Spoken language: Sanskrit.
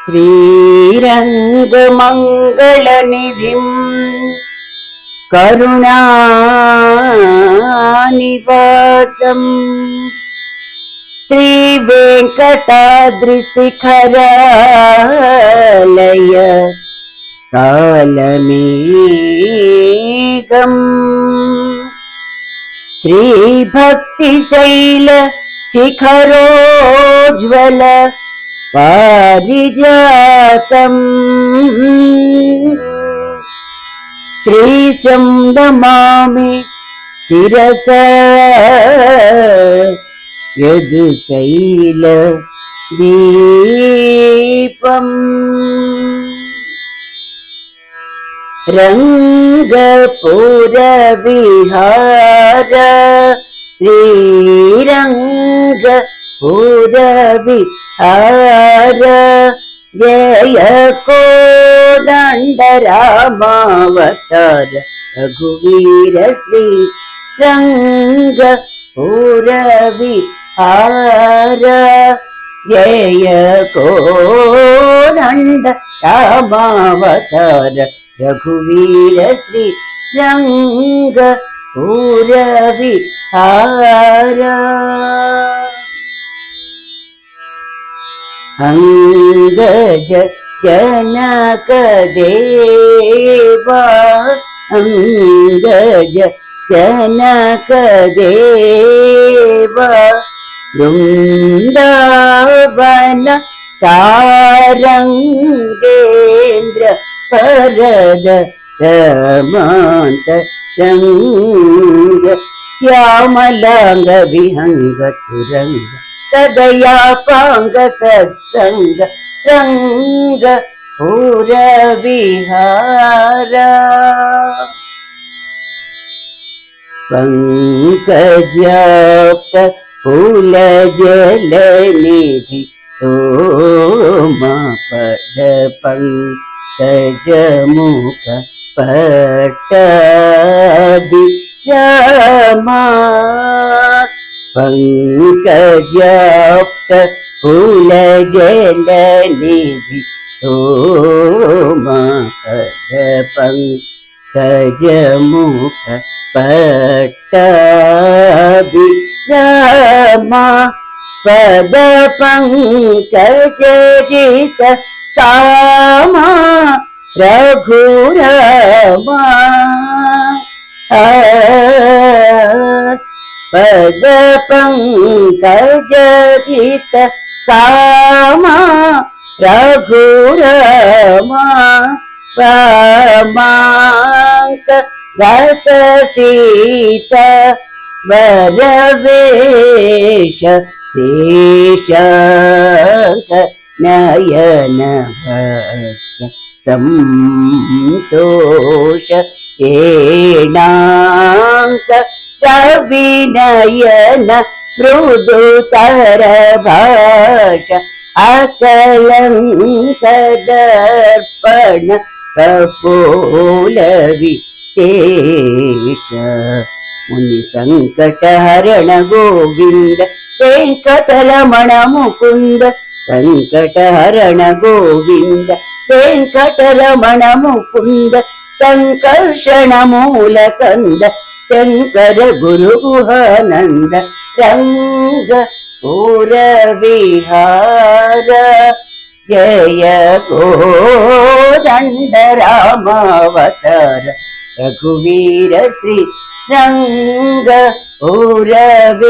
श्रीरङ्गमङ्गलनिधिं करुणानिवासम् श्रीवेङ्कटाद्रिशिखरालय कालमेघम् श्रीभक्तिशैल शिखरोज्ज्वल पारिजातम् श्रीशं नमामि शिरसा यदुशैल दीपम् रङ्गपुरविहार श्रीरङ्गपुरविहार जय कोदण्डरामावतार रघुवीर श्री रङ्गपुरविहार जय कोदण्डरामावतार रघुवीर श्री रङ्गपुरविहार अङ्गज जनक देवा अङ्गज जनक देवा वृन्दावन सारङ्गेन्द्र परद रमान्त रङ्ग श्यामलाङ्ग विहङ्ग तुरङ्ग तदयापाङ्ग सत्सङ्ग रङ्ग पुरविहार पङ्कजाप्त फूलजलनिधि सोमपद पङ्कजमुख पट्टाभिरामा पङ्कजाप्त फूलजलनिधि सोमपद पङ्कजमुख पट्टाभिरामा पद पङ्कजजित कामा रघुरामा पद पङ्कजजित कामा रघुरामा पामाङ्क गत सीता वरवेश शेषाङ्क नयन भक्त संतोष एणाङ्क कविनयन मृदुतर भाष अकलङ्क दर्पण कपोल विशेष मुनि संकटहरण गोविंद वेंकटरमण मुकुंद संकटहरण गोविंद वेंकटरमण मुकुंद संकर्षण मूलकंद शंकर गुरु गुहानंद रंग पुरविहार जय कोदण्ड रामावतार रघुवीर श्री रंग पुरविहार।